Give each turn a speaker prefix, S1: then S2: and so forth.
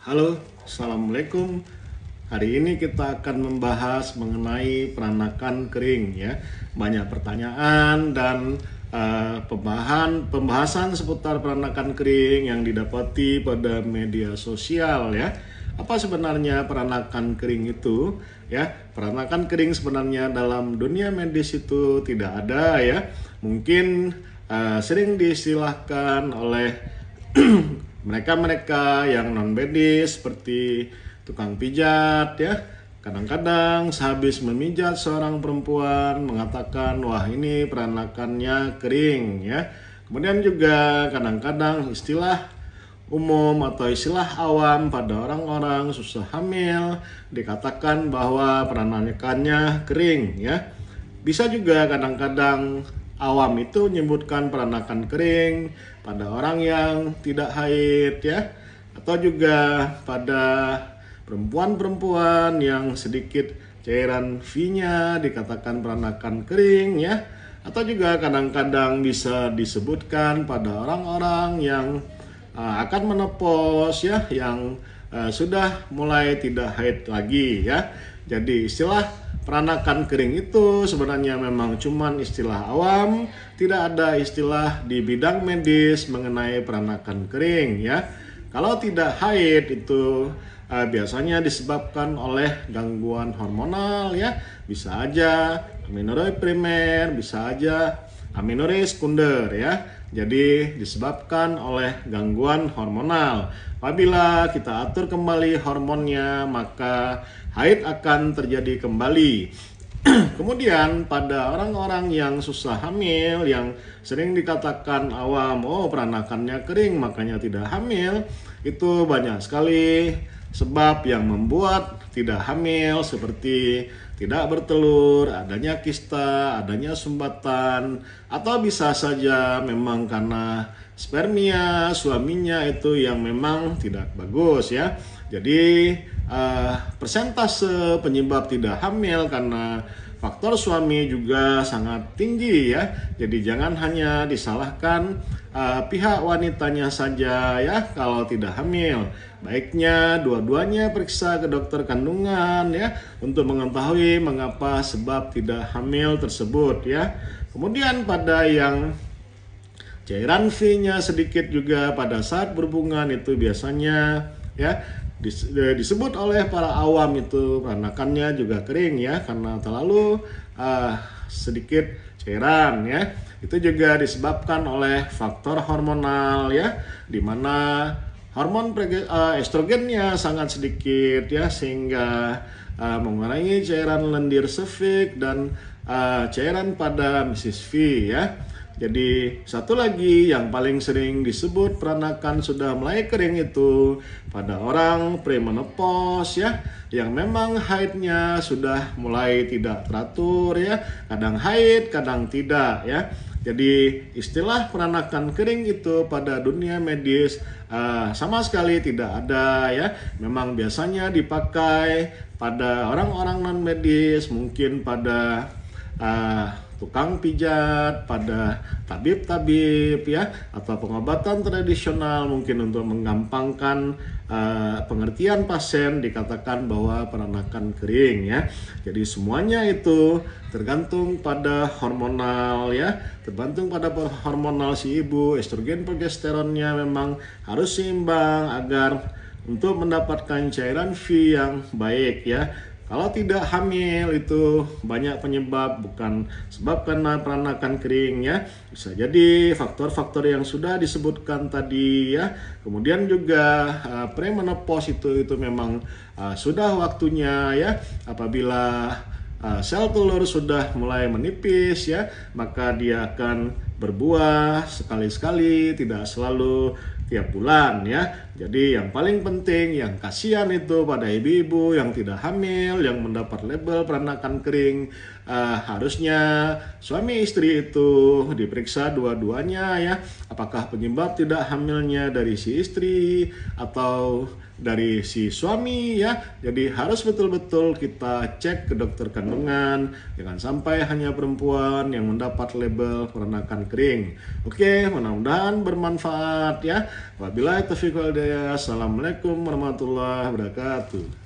S1: Halo, Assalamualaikum. Hari ini kita akan membahas mengenai peranakan kering ya. Banyak pertanyaan dan pembahasan seputar peranakan kering yang didapati pada media sosial ya. Apa sebenarnya peranakan kering itu? Ya, peranakan kering sebenarnya dalam dunia medis itu tidak ada ya. Mungkin sering diistilahkan oleh mereka-mereka yang non medis seperti tukang pijat ya. Kadang-kadang sehabis memijat seorang perempuan mengatakan wah ini peranakannya kering ya. Kemudian juga kadang-kadang istilah umum atau istilah awam pada orang-orang susah hamil dikatakan bahwa peranakannya kering ya. Bisa juga kadang-kadang awam itu menyebutkan peranakan kering pada orang yang tidak haid ya, atau juga pada perempuan-perempuan yang sedikit cairan V-nya dikatakan peranakan kering ya, atau juga kadang-kadang bisa disebutkan pada orang-orang yang akan menopause ya, yang sudah mulai tidak haid lagi ya. Jadi istilah peranakan kering itu sebenarnya memang cuman istilah awam, tidak ada istilah di bidang medis mengenai peranakan kering ya. Kalau tidak haid itu biasanya disebabkan oleh gangguan hormonal ya, bisa aja amenorrhea primer, bisa aja amenorrhea sekunder ya. Jadi disebabkan oleh gangguan hormonal. Apabila kita atur kembali hormonnya, maka haid akan terjadi kembali. Kemudian pada orang-orang yang susah hamil, yang sering dikatakan awam, oh peranakannya kering makanya tidak hamil, itu banyak sekali sebab yang membuat tidak hamil, seperti tidak bertelur, adanya kista, adanya sumbatan, atau bisa saja memang karena spermia suaminya itu yang memang tidak bagus ya. Jadi persentase penyebab tidak hamil karena faktor suami juga sangat tinggi ya. Jadi jangan hanya disalahkan pihak wanitanya saja ya kalau tidak hamil. Baiknya dua-duanya periksa ke dokter kandungan ya untuk mengetahui mengapa sebab tidak hamil tersebut ya. Kemudian pada yang cairan V-nya sedikit juga pada saat berhubungan itu biasanya ya disebut oleh para awam itu peranakannya juga kering ya karena terlalu sedikit cairan ya. Itu juga disebabkan oleh faktor hormonal ya, di mana hormon estrogennya sangat sedikit ya, sehingga mengurangi cairan lendir cervix dan cairan pada Mrs. V ya. Jadi satu lagi yang paling sering disebut peranakan sudah mulai kering itu pada orang premenopause ya, yang memang haidnya sudah mulai tidak teratur ya, kadang haid kadang tidak ya. Jadi istilah peranakan kering itu pada dunia medis sama sekali tidak ada ya. Memang biasanya dipakai pada orang-orang non medis, mungkin pada tukang pijat, pada tabib-tabib ya, atau pengobatan tradisional mungkin untuk menggampangkan pengertian pasien dikatakan bahwa peranakan kering ya. Jadi semuanya itu tergantung pada hormonal ya, tergantung pada hormonal si ibu, estrogen progesteronnya memang harus seimbang agar untuk mendapatkan cairan V yang baik ya. Kalau tidak hamil itu banyak penyebab, bukan sebab karena peranakan kering ya. Bisa jadi faktor-faktor yang sudah disebutkan tadi ya. Kemudian juga premenopause itu memang sudah waktunya ya. Apabila sel telur sudah mulai menipis ya, maka dia akan berbuah sekali-sekali, tidak selalu tiap bulan ya. Jadi yang paling penting, yang kasihan itu pada ibu-ibu yang tidak hamil, yang mendapat label peranakan kering, harusnya suami istri itu diperiksa dua-duanya ya. Apakah penyebab tidak hamilnya dari si istri atau dari si suami ya. Jadi harus betul-betul kita cek ke dokter kandungan. Jangan sampai hanya perempuan yang mendapat label perenakan kering. Oke, mudah-mudahan bermanfaat ya. Wabillahi taufiq wal hidayah. Assalamualaikum warahmatullahi wabarakatuh.